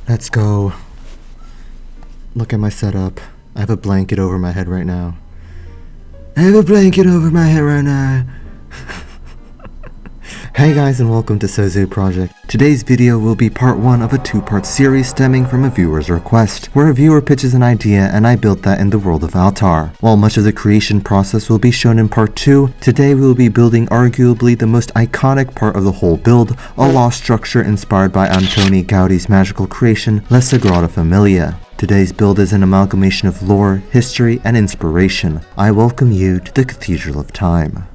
Let's go. Look at my setup. I have a blanket over my head right now. Hey guys, and welcome to Sozu Project. Today's video will be part 1 of a 2-part series stemming from a viewer's request, where a viewer pitches an idea and I built that in the world of Altar. While much of the creation process will be shown in part 2, today we will be building arguably the most iconic part of the whole build, a lost structure inspired by Antoni Gaudí's magical creation, La Sagrada Familia. Today's build is an amalgamation of lore, history, and inspiration. I welcome you to the Cathedral of Time.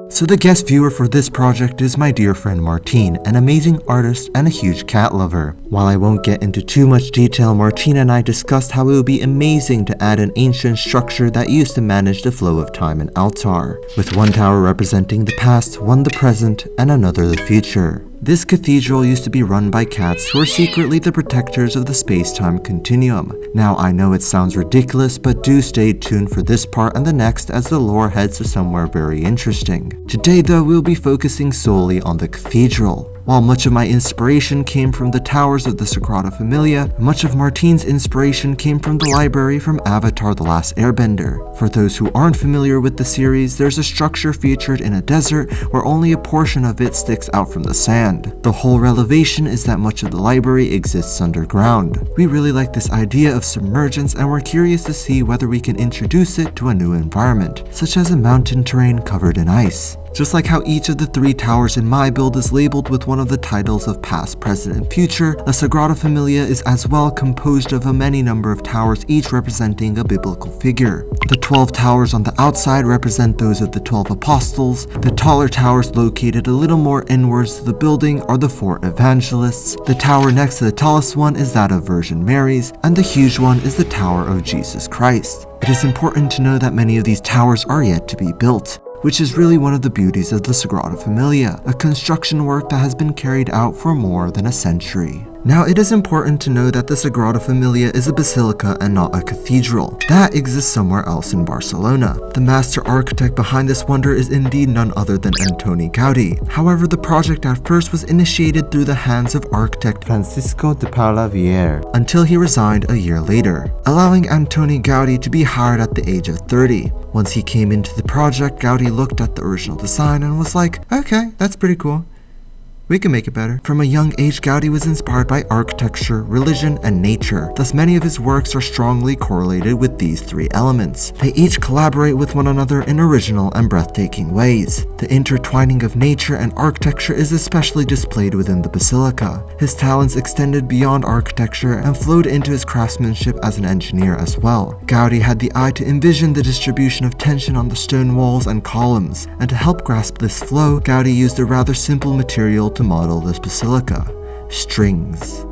So the guest viewer for this project is my dear friend Martine, an amazing artist and a huge cat lover. While I won't get into too much detail, Martine and I discussed how it would be amazing to add an ancient structure that used to manage the flow of time in Altar, with one tower representing the past, one the present, and another the future. This cathedral used to be run by cats who are secretly the protectors of the space-time continuum. Now I know it sounds ridiculous, but do stay tuned for this part and the next as the lore heads to somewhere very interesting. Today though, we'll be focusing solely on the cathedral. While much of my inspiration came from the towers of the Sagrada Familia, much of Martine's inspiration came from the library from Avatar: The Last Airbender. For those who aren't familiar with the series, there's a structure featured in a desert where only a portion of it sticks out from the sand. The whole revelation is that much of the library exists underground. We really like this idea of submergence and we're curious to see whether we can introduce it to a new environment, such as a mountain terrain covered in ice. Just like how each of the 3 towers in my build is labeled with one of the titles of past, present, and future, the Sagrada Familia is as well composed of a many number of towers, each representing a biblical figure. The 12 towers on the outside represent those of the 12 apostles. The taller towers located a little more inwards to the building are the 4 evangelists. The tower next to the tallest one is that of Virgin Mary's, and the huge one is the Tower of Jesus Christ. It is important to know that many of these towers are yet to be built, which is really one of the beauties of the Sagrada Familia, a construction work that has been carried out for more than a century. Now, it is important to know that the Sagrada Familia is a basilica and not a cathedral. That exists somewhere else in Barcelona. The master architect behind this wonder is indeed none other than Antoni Gaudí. However, the project at first was initiated through the hands of architect Francisco de Paula Byeee, until he resigned a year later, allowing Antoni Gaudí to be hired at the age of 30. Once he came into the project, Gaudí looked at the original design and was like, okay, that's pretty cool. We can make it better. From a young age, Gaudí was inspired by architecture, religion, and nature. Thus, many of his works are strongly correlated with these 3 elements. They each collaborate with one another in original and breathtaking ways. The intertwining of nature and architecture is especially displayed within the basilica. His talents extended beyond architecture and flowed into his craftsmanship as an engineer as well. Gaudí had the eye to envision the distribution of tension on the stone walls and columns, and to help grasp this flow, Gaudí used a rather simple material to model this basilica: strings.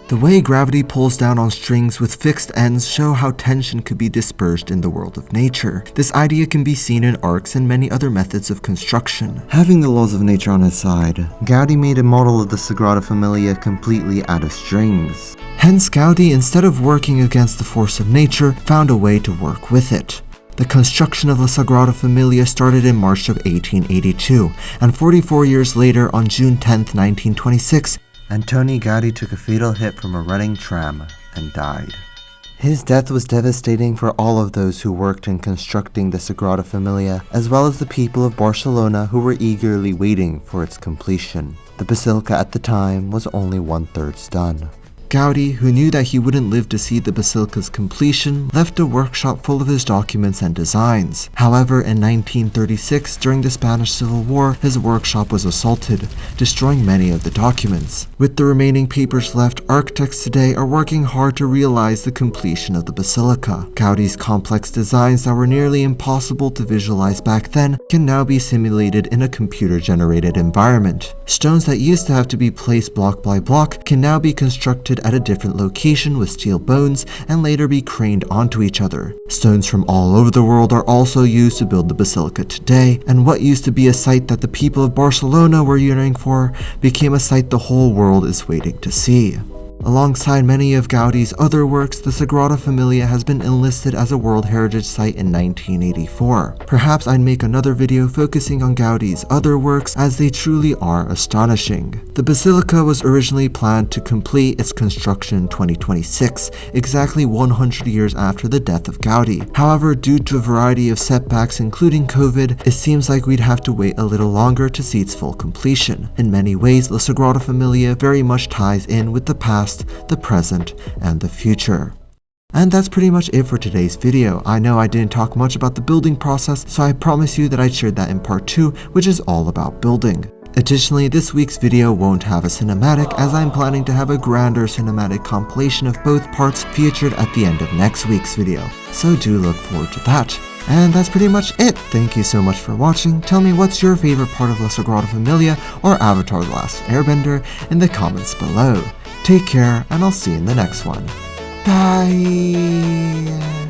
The way gravity pulls down on strings with fixed ends show how tension could be dispersed in the world of nature. This idea can be seen in arcs and many other methods of construction. Having the laws of nature on his side, Gaudí made a model of the Sagrada Familia completely out of strings. Hence, Gaudí, instead of working against the force of nature, found a way to work with it. The construction of the Sagrada Familia started in March of 1882, and 44 years later, on June 10, 1926, Antoni Gaudí took a fatal hit from a running tram and died. His death was devastating for all of those who worked in constructing the Sagrada Familia, as well as the people of Barcelona who were eagerly waiting for its completion. The basilica at the time was only 1/3 done. Gaudí, who knew that he wouldn't live to see the basilica's completion, left a workshop full of his documents and designs. However, in 1936, during the Spanish Civil War, his workshop was assaulted, destroying many of the documents. With the remaining papers left, architects today are working hard to realize the completion of the basilica. Gaudí's complex designs that were nearly impossible to visualize back then can now be simulated in a computer-generated environment. Stones that used to have to be placed block by block can now be constructed at a different location with steel bones and later be craned onto each other. Stones from all over the world are also used to build the basilica today, and what used to be a site that the people of Barcelona were yearning for became a site the whole world is waiting to see. Alongside many of Gaudí's other works, the Sagrada Familia has been enlisted as a World Heritage Site in 1984. Perhaps I'd make another video focusing on Gaudí's other works, as they truly are astonishing. The basilica was originally planned to complete its construction in 2026, exactly 100 years after the death of Gaudí. However, due to a variety of setbacks including COVID, it seems like we'd have to wait a little longer to see its full completion. In many ways, the Sagrada Familia very much ties in with the past, the present, and the future. And that's pretty much it for today's video. I know I didn't talk much about the building process, so I promise you that I'd share that in part 2, which is all about building. Additionally, this week's video won't have a cinematic, as I'm planning to have a grander cinematic compilation of both parts featured at the end of next week's video, so do look forward to that. And that's pretty much it. Thank you so much for watching. Tell me what's your favorite part of La Sagrada Familia or Avatar: The Last Airbender in the comments below. Take care, and I'll see you in the next one. Bye!